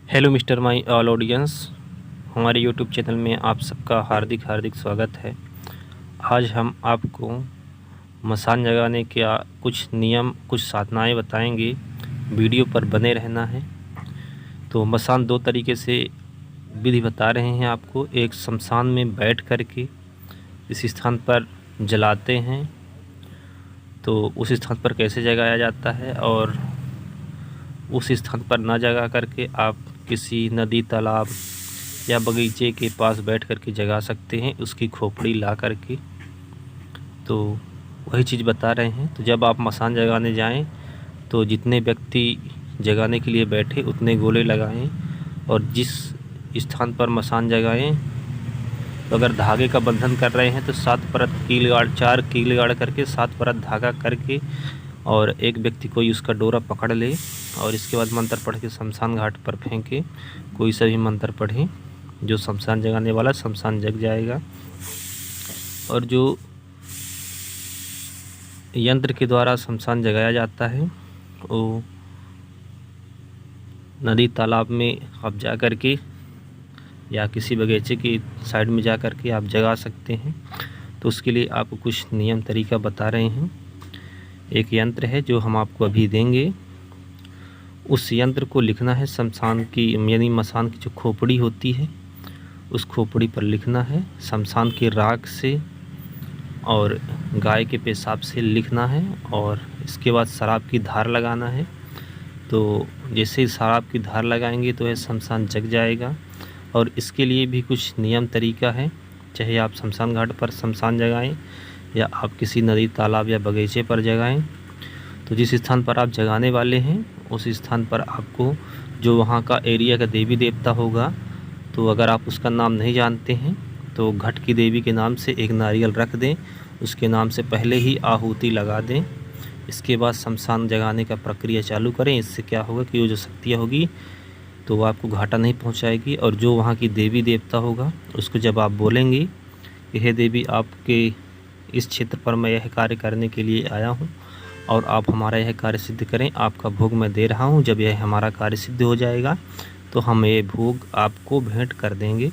Hello mister my all audience, हमारे YouTube channel में आप सबका हार्दिक हार्दिक स्वागत है। आज हम आपको मसान जगाने के कुछ नियम, कुछ साधनाएं बताएंगे। वीडियो पर बने रहना है। तो मसान दो तरीके से विधि बता रहे हैं आपको। एक, शमशान में बैठ कर के इस स्थान पर जलाते हैं, तो उस स्थान पर कैसे जगाया जाता है, और उस स्थान पर ना जगा करके आप किसी नदी, तालाब या बगीचे के पास बैठ कर के जगा सकते हैं, उसकी खोपड़ी ला कर के। तो वही चीज़ बता रहे हैं। तो जब आप मसान जगाने जाएं तो जितने व्यक्ति जगाने के लिए बैठे उतने गोले लगाएं, और जिस स्थान पर मसान जगाएं, तो अगर धागे का बंधन कर रहे हैं तो 7 परत कील गाड़, 4 कील गाड़ करके 7 परत धागा करके, और एक व्यक्ति कोई उसका डोरा पकड़ ले, और इसके बाद मंत्र पढ़ के शमशान घाट पर फेंके। कोई सा भी मंत्र पढ़े, जो शमशान जगाने वाला शमशान जग जाएगा। और जो यंत्र के द्वारा शमशान जगाया जाता है, वो नदी, तालाब में आप जा कर के या किसी बगीचे की साइड में जा कर के आप जगा सकते हैं। तो उसके लिए आपको कुछ नियम तरीका बता रहे हैं। एक यंत्र है जो हम आपको अभी देंगे। उस यंत्र को लिखना है शमशान की, यानी मसान की जो खोपड़ी होती है, उस खोपड़ी पर लिखना है। शमशान की राख से और गाय के पेशाब से लिखना है, और इसके बाद शराब की धार लगाना है। तो जैसे ही शराब की धार लगाएंगे तो यह शमशान जग जाएगा। और इसके लिए भी कुछ नियम तरीका है। चाहे आप शमशान घाट पर शमशान जगाएं या आप किसी नदी, तालाब या बगीचे पर जगाएं, तो जिस स्थान पर आप जगाने वाले हैं उस स्थान पर आपको जो वहाँ का एरिया का देवी देवता होगा, तो अगर आप उसका नाम नहीं जानते हैं तो घट की देवी के नाम से एक नारियल रख दें, उसके नाम से पहले ही आहुति लगा दें। इसके बाद शमशान जगाने का प्रक्रिया चालू करें। इससे क्या होगा कि वो जो शक्तियाँ होगी तो वो आपको घाटा नहीं पहुंचाएगी। और जो वहाँ की देवी देवता होगा उसको जब आप बोलेंगे कि हे देवी, आपके इस क्षेत्र पर मैं यह कार्य करने के लिए आया हूँ और आप हमारा यह कार्य सिद्ध करें, आपका भोग मैं दे रहा हूँ। जब यह हमारा कार्य सिद्ध हो जाएगा तो हम ये भोग आपको भेंट कर देंगे।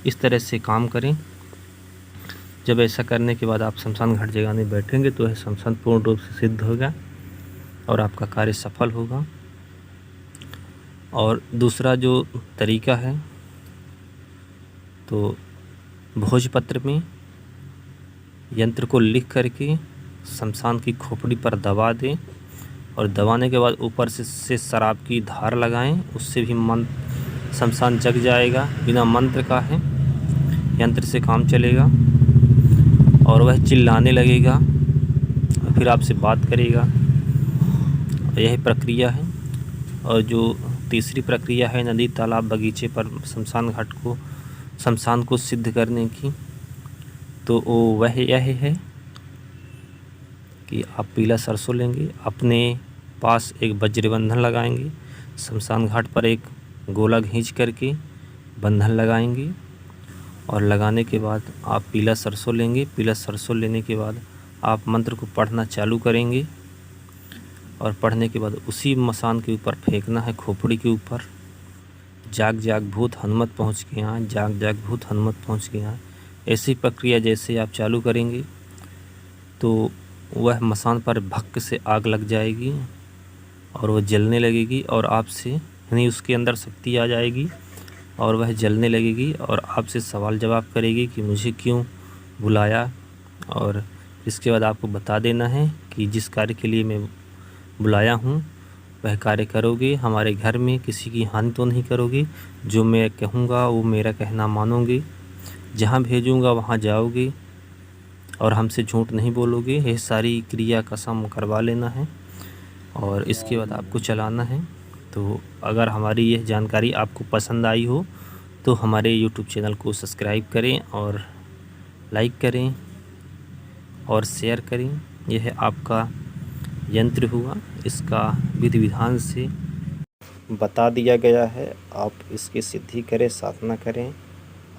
इस तरह से काम करें। जब ऐसा करने के बाद आप शमशान घाट जगाने बैठेंगे तो यह शमशान पूर्ण रूप से सिद्ध होगा और आपका कार्य सफल होगा। और दूसरा जो तरीका है, तो भोजपत्र में यंत्र को लिख करके शमशान की खोपड़ी पर दबा दें, और दबाने के बाद ऊपर से शराब की धार लगाएं। उससे भी शमशान जग जाएगा। बिना मंत्र का है, यंत्र से काम चलेगा। और वह चिल्लाने लगेगा और फिर आपसे बात करेगा। यही प्रक्रिया है। और जो तीसरी प्रक्रिया है नदी, तालाब, बगीचे पर शमशान को सिद्ध करने की, तो वो वह यह है कि आप पीला सरसों लेंगे, अपने पास एक वज्रबंधन लगाएंगे, शमशान घाट पर एक गोला खींच करके बंधन लगाएंगे, और लगाने के बाद आप पीला सरसों लेंगे। पीला सरसों लेने के बाद आप मंत्र को पढ़ना चालू करेंगे, और पढ़ने के बाद उसी मसान के ऊपर फेंकना है, खोपड़ी के ऊपर। जाग जाग भूत हनुमत पहुँच के यहाँ, जाग जाग भूत हनुमत पहुँच के यहाँ। ऐसी प्रक्रिया जैसे आप चालू करेंगे तो वह मसान पर भक्क से आग लग जाएगी और वह जलने लगेगी, और आपसे, यानी उसके अंदर शक्ति आ जाएगी और वह जलने लगेगी और आपसे सवाल जवाब करेगी कि मुझे क्यों बुलाया। और इसके बाद आपको बता देना है कि जिस कार्य के लिए मैं बुलाया हूँ वह कार्य करोगे, हमारे घर में किसी की हानि तो नहीं करोगे, जो मैं कहूँगा वो मेरा कहना मानोगे, जहाँ भेजूँगा वहाँ जाओगे और हमसे झूठ नहीं बोलोगे। यह सारी क्रिया कसम करवा लेना है और इसके बाद आपको चलाना है। तो अगर हमारी यह जानकारी आपको पसंद आई हो तो हमारे YouTube चैनल को सब्सक्राइब करें और लाइक करें और शेयर करें। यह आपका यंत्र हुआ, इसका विधि विधान से बता दिया गया है। आप इसकी सिद्धि करें, साधना करें,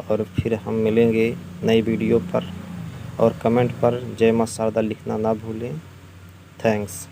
और फिर हम मिलेंगे नई वीडियो पर। और कमेंट पर जय मां शारदा लिखना ना भूलें। थैंक्स।